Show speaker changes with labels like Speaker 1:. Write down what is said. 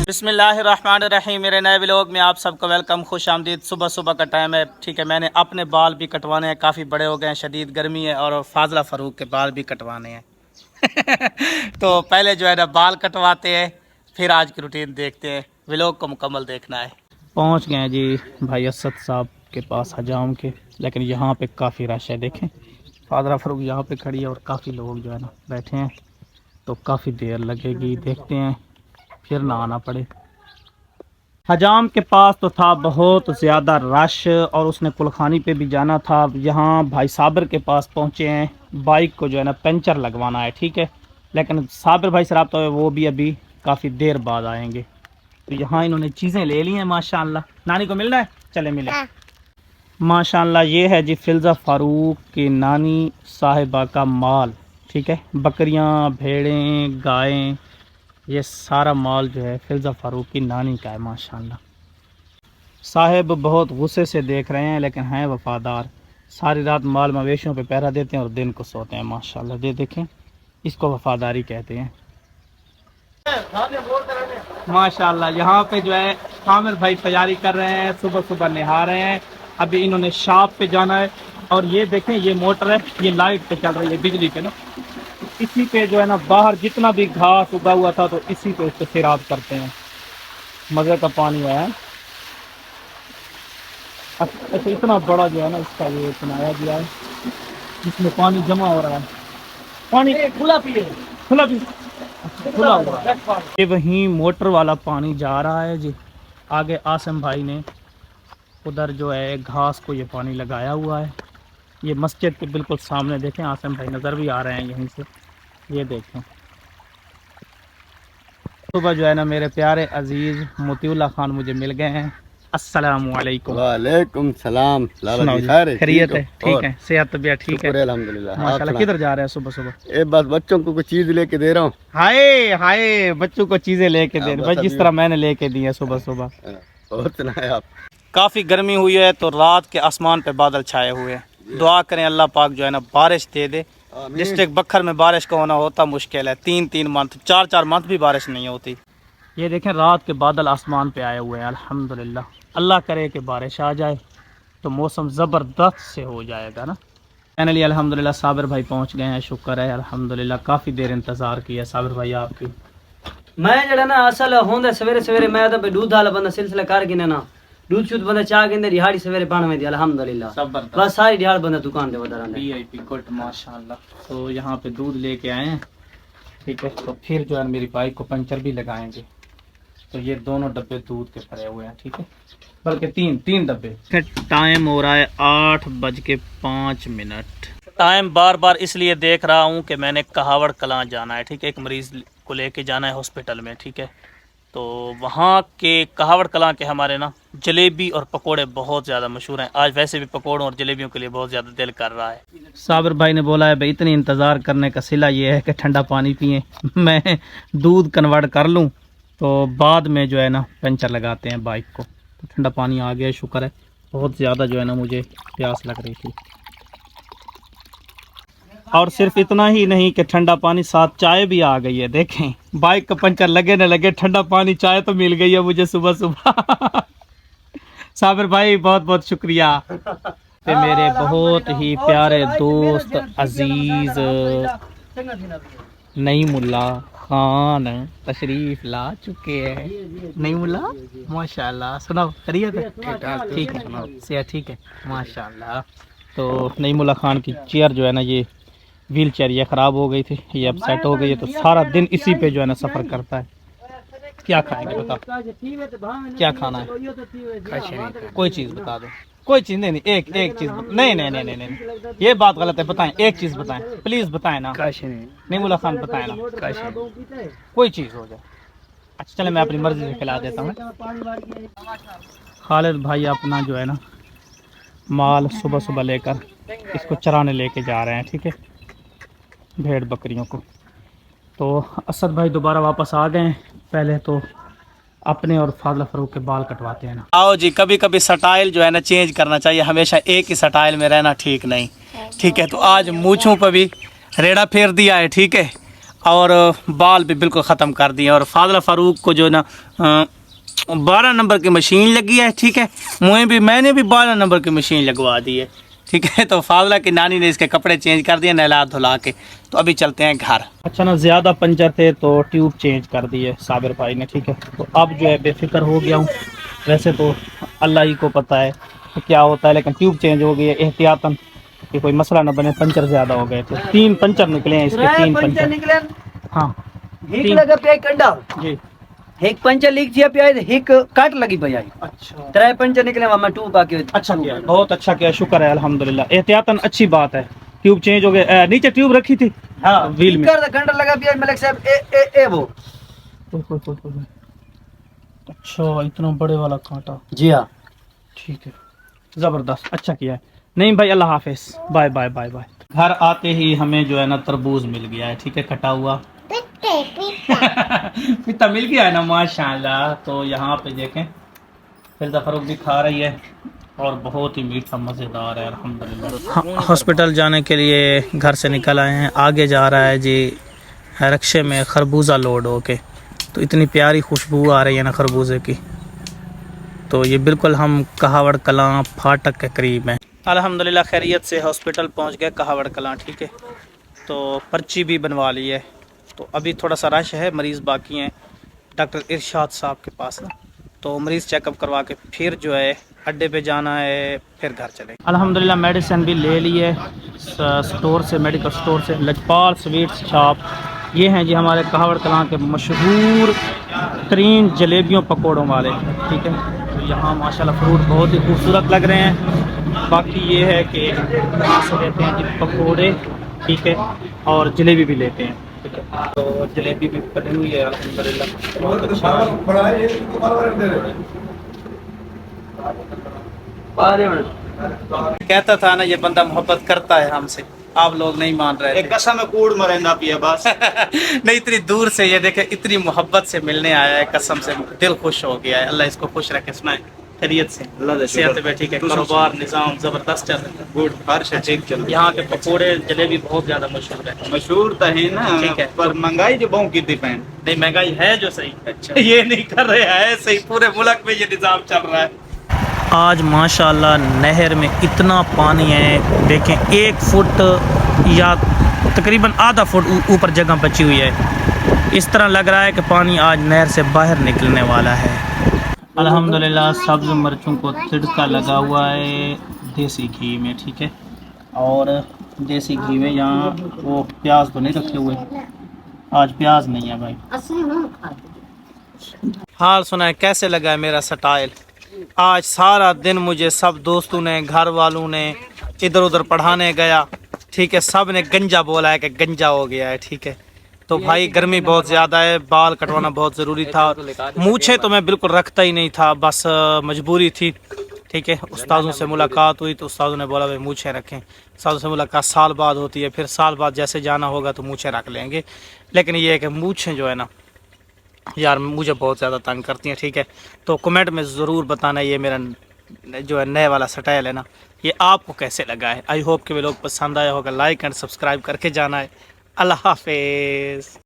Speaker 1: बिस्मिल्लाहिर्रहमानिर्रहीम। मेरे नए व्लॉग में आप सबको वेलकम, खुश आमदीद। सुबह सुबह का टाइम है, ठीक है। मैंने अपने बाल भी कटवाने हैं, काफ़ी बड़े हो गए हैं, शदीद गर्मी है, और फाजला फ़ारूक के बाल भी कटवाने हैं। तो पहले जो है ना बाल कटवाते हैं, फिर आज की रूटीन देखते हैं। व्लॉग को मुकम्मल देखना है। पहुंच गए हैं जी भाई असद साहब के पास हजाम के, लेकिन यहाँ पे काफ़ी रश है। देखें फाजला फ़ारूक यहाँ पे खड़ी है और काफ़ी लोग जो है ना बैठे हैं, तो काफ़ी देर लगेगी। देखते हैं फिर ना आना पड़े। हजाम के पास तो था बहुत ज़्यादा रश, और उसने कुलखानी पे भी जाना था। यहाँ भाई साबिर के पास पहुँचे हैं, बाइक को जो है ना पंचर लगवाना है, ठीक है। लेकिन साबिर भाई से रब्ता है, वो भी अभी काफ़ी देर बाद आएंगे। तो यहाँ इन्होंने चीज़ें ले ली हैं माशाल्लाह। नानी को मिलना है, चले मिले। माशाल्लाह ये है जी फिल्ज़ा फ़ारूक की नानी साहिबा का माल, ठीक है। बकरियाँ, भेड़ें, गायें, ये सारा माल जो है फिल्ज़ा फ़ारूक की नानी का है माशाल्लाह। साहिब बहुत गुस्से से देख रहे हैं, लेकिन हैं वफ़ादार। सारी रात माल मवेशियों पे पहरा देते हैं और दिन को सोते हैं माशाल्लाह। दे देखें, इसको वफ़ादारी कहते हैं माशाल्लाह। यहाँ पे जो है आमिर भाई तैयारी कर रहे हैं, सुबह सुबह नहा रहे हैं। अभी इन्होंने शॉप पे जाना है। और ये देखें, ये मोटर है, ये लाइट पे चल रही है, बिजली पे ना। इसी पे जो है ना बाहर जितना भी घास उगा हुआ था, तो इसी पे इसको सैराब करते हैं। मज़े का पानी है। अच्छा, इतना बड़ा जो है ना इसका ये बनाया गया है, जिसमें पानी जमा हो रहा है। पानी खुला पिए, खुला पिए, खुला हुआ है। ये वहीं मोटर वाला पानी जा रहा है जी। आगे आसिम भाई ने उधर जो है घास को ये पानी लगाया हुआ है। ये मस्जिद के बिल्कुल सामने देखें, आसिम भाई नज़र भी आ रहे हैं यहीं से। ये देखें, सुबह जो है ना मेरे प्यारे अजीज़ मोतीउल्लाह खान मुझे मिल गए हैं। अस्सलामु अलैकुम।
Speaker 2: वालेकुम सलाम।
Speaker 1: खैरियत है? ठीक है, सेहत तबीयत ठीक है
Speaker 2: अल्हम्दुलिल्लाह।
Speaker 1: माशाल्लाह। किधर जा रहे हैं सुबह सुबह?
Speaker 2: ये बस बच्चों को कुछ चीज लेके दे रहा हूँ।
Speaker 1: हाय हाय, बच्चों को चीज़ें लेके दे रहे, जिस तरह मैंने लेके दी है सुबह सुबह।
Speaker 2: और सुनाए आप? काफ़ी
Speaker 1: गर्मी हुई है, तो रात के आसमान पे बादल छाए हुए हैं। दुआ करें अल्लाह पाक जो है ना बारिश दे दे। डिस्ट्रिक्ट बखर में बारिश का होना होता मुश्किल है। 3-3 मंथ, 4-4 मंथ भी बारिश नहीं होती। ये देखें रात के बादल आसमान पे आए हुए हैं। अल्हम्दुलिल्लाह, अल्लाह करे कि बारिश आ जाए तो मौसम ज़बरदस्त से हो जाएगा ना। फाइनली अल्हम्दुलिल्लाह साबिर भाई पहुंच गए हैं, शुक्र है अल्हम्दुलिल्लाह। काफ़ी देर इंतज़ार किया साबिर भाई आपकी।
Speaker 3: मैं जड़ा ना असल होंदा सवेरे सवेरे मैं तो दूध वाला बंदा सिलसिला कर गिने ना, दूध शूध बंदा चाह गिंदे दिहाड़ी सवेरे बन में दी अल्हम्दुलिल्लाह। बस सारी दिहाड़ बंदा दुकान पे बता रहा
Speaker 1: VIP गुड माशाल्लाह। तो यहाँ पे दूध लेके आए हैं, ठीक है। तो फिर जो है मेरी बाइक को पंचर भी लगाएंगे। तो ये दोनों डब्बे दूध के भरे हुए हैं, ठीक है, बल्कि तीन डब्बे। टाइम हो रहा है 8:05। टाइम बार बार इसलिए देख रहा हूँ कि मैंने कहावड़ कलां जाना है, ठीक है। एक मरीज़ को लेके जाना है हॉस्पिटल में, ठीक है। तो वहाँ के कहावड़ कलां के हमारे ना जलेबी और पकोड़े बहुत ज़्यादा मशहूर हैं। आज वैसे भी पकोड़ों और जलेबियों के लिए बहुत ज़्यादा दिल कर रहा है। साबिर भाई ने बोला है भाई इतनी इंतज़ार करने का सिला ये है कि ठंडा पानी पिए। मैं दूध कन्वर्ट कर लूँ, तो बाद में जो है ना पंचर लगाते हैं बाइक को। तो ठंडा पानी आ गया, शुक्र है। बहुत ज़्यादा जो है ना मुझे प्यास लग रही थी। और सिर्फ इतना ही नहीं कि ठंडा पानी, साथ चाय भी आ गई है। देखें बाइक का पंचर लगे न लगे, ठंडा पानी चाय तो मिल गई है मुझे सुबह सुबह। साबिर भाई बहुत बहुत शुक्रिया। पे मेरे बहुत ही प्यारे दोस्त अजीज नईमुल्ला खान तशरीफ ला चुके हैं। नईमुल्ला माशाल्लाह, सुनाओ खैरियत है? ठीक है, सेहत ठीक है माशाल्लाह। तो नईमुल्ला खान की चेयर जो है ना, ये व्हील चेयर ये ख़राब हो गई थी, ये अब सेट हो गई है। तो सारा दिन इसी पे जो है ना सफ़र करता है। क्या खाएंगे बताओ, क्या खाना है? कोई चीज़ बता दो, कोई चीज़ नहीं। एक चीज़ नहीं, ये बात गलत है। बताएं, एक चीज़ बताएं प्लीज़, बताएं ना। नईमुल्ला खान बताएं ना, कोई चीज़ हो जाए। अच्छा चले, मैं अपनी मर्ज़ी से खिला देता हूँ। खालिद भाई अपना जो है ना माल सुबह सुबह लेकर इसको चराने लेके जा रहे हैं, ठीक है, भेड़ बकरियों को। तो असद भाई दोबारा वापस आ गए हैं। पहले तो अपने और फाजला फ़ारूक के बाल कटवाते हैं ना। आओ जी, कभी कभी स्टाइल जो है ना चेंज करना चाहिए, हमेशा एक ही स्टाइल में रहना ठीक नहीं, ठीक है। तो आज मूँछों पर भी रेड़ा फेर दिया है, ठीक है। और बाल भी बिल्कुल ख़त्म कर दिए। और फाज़ला फ़ारूक को जो है ना 12 नंबर की मशीन लगी है, ठीक है। मैंने भी 12 नंबर की मशीन लगवा दी है, ठीक है। तो फाज़ला की नानी ने इसके कपड़े चेंज कर दिए नहला धुला के। तो अभी चलते हैं घर। अच्छा ना, ज़्यादा पंचर थे तो ट्यूब चेंज कर दिए साबिर भाई ने, ठीक है। तो अब जो है बेफिक्र हो गया हूँ। वैसे तो अल्लाह ही को पता है कि क्या होता है, लेकिन ट्यूब चेंज हो गई है एहतियातन कि कोई मसला ना बने। पंचर ज़्यादा हो गए थे, 3 पंचर निकले हैं इसके, 3 पंचर
Speaker 3: निकले।
Speaker 1: हाँ
Speaker 3: एक लगा पे कंडा
Speaker 1: जी,
Speaker 3: एक पंचर लीक थी पे एक काट लगी पे आई।
Speaker 1: अच्छा
Speaker 3: 3 पंचर निकले वहां मैं ट्यूब आके।
Speaker 1: अच्छा किया, बहुत अच्छा किया, शुक्र है अल्हम्दुलिल्लाह। एहतियातन अच्छी बात है। ट्यूब चेंज हो गए, नीचे ट्यूब रखी थी
Speaker 3: हां
Speaker 1: व्हील में,
Speaker 3: कर कंडा लगा पे मलिक साहब ए वो।
Speaker 1: अच्छा इतना बड़े वाला कांटा,
Speaker 3: जी हां
Speaker 1: ठीक है, ज़बरदस्त, अच्छा किया है। नहीं भाई, अल्लाह हाफिज़, बाय बाय बाय बाय। घर आते ही हमें जो है ना तरबूज मिल गया है, ठीक है, कटा हुआ पिता मिल गया है ना, माशाल्लाह। तो यहाँ पे देखें फिर फ़ारूक भी खा रही है और बहुत ही मीठा मज़ेदार है अल्हम्दुलिल्लाह। हॉस्पिटल जाने के लिए घर से निकल आए हैं। आगे जा रहा है जी रिक्शे में खरबूजा लोड होके। तो इतनी प्यारी खुशबू आ रही है ना खरबूजे की। तो ये बिल्कुल हम कहावड़ कलां फाटक के करीब हैं। अल्हम्दुलिल्लाह खैरियत से हॉस्पिटल पहुंच गए कहावड़ कलां, ठीक है। तो पर्ची भी बनवा ली है। तो अभी थोड़ा सा रश है, मरीज़ बाकी हैं डॉक्टर इरशाद साहब के पास ना। तो मरीज़ चेकअप करवा के फिर जो है अड्डे पे जाना है, फिर घर चले। अल्हम्दुलिल्लाह मेडिसिन भी ले ली है स्टोर से, मेडिकल स्टोर से। लजपाल स्वीट्स शॉप, ये हैं जी हमारे कहावड़ कलां के मशहूर तरीन जलेबियों पकौड़ों वाले, ठीक है। तो यहाँ माशाल्लाह फ्रूट बहुत ही खूबसूरत लग रहे हैं। बाकी ये है कि यहाँ से लेते हैं जी पकौड़े, ठीक है, और जलेबी भी लेते हैं, ठीक है। तो जलेबी भी बनी हुई है अल्हम्दुलिल्लाह, बहुत अच्छा है। कहता था ना ये बंदा मोहब्बत करता है हमसे, आप लोग नहीं मान रहे थे।
Speaker 4: कसम कूड़ मरेंदा पिया बस।
Speaker 1: नहीं, इतनी दूर से ये देखे, इतनी मोहब्बत से मिलने आया है, कसम से दिल खुश हो गया है। अल्लाह इसको खुश रखे, सुनाए खैरियत से, सेहत पे, ठीक है। कारोबार निज़ाम ज़बरदस्त चल रहा है, गुड, हर शय ठीक चल रहा है। यहाँ के पकौड़े जलेबी बहुत ज़्यादा मशहूर है।
Speaker 4: मशहूर तो है ना,
Speaker 1: ठीक है।
Speaker 4: पर महंगाई जो बहुत की डिपेंड।
Speaker 1: नहीं, महंगाई है जो सही, अच्छा ये नहीं कर रहे हैं सही, पूरे मुल्क में ये निज़ाम चल रहा है। आज माशाल्लाह नहर में इतना पानी है, देखें 1 फुट या तकरीबन आधा फुट ऊपर जगह बची हुई है। इस तरह लग रहा है कि पानी आज नहर से बाहर निकलने वाला है। अल्हम्दुलिल्लाह सब्ज़ मिर्चों को तिड़का लगा हुआ है देसी घी में, ठीक है। और देसी घी में यहाँ वो प्याज तो नहीं रखे हुए, आज प्याज नहीं है भाई। हाल सुना है कैसे लगा है मेरा स्टाइल। आज सारा दिन मुझे सब दोस्तों ने, घर वालों ने, इधर उधर पढ़ाने गया, ठीक है, सब ने गंजा बोला है कि गंजा हो गया है, ठीक है। तो भाई गर्मी बहुत ज़्यादा है, बाल कटवाना बहुत ज़रूरी था। मूछें तो मैं बिल्कुल रखता ही नहीं था, बस मजबूरी थी, ठीक है। उस्तादों से मुलाकात हुई तो उस्तादों ने बोला भाई मूछें रखें। उस्तादों से मुलाकात साल बाद होती है, फिर साल बाद जैसे जाना होगा तो मूछें रख लेंगे। लेकिन ये है कि मूछें जो है ना यार मुझे बहुत ज़्यादा तंग करती हैं, ठीक है। तो कमेंट में ज़रूर बताना ये मेरा जो है नए वाला स्टाइल है ना, ये आपको कैसे लगा है। आई होप कि वे लोग पसंद आया होगा। लाइक एंड सब्सक्राइब करके जाना है। अल्लाह हाफिज़।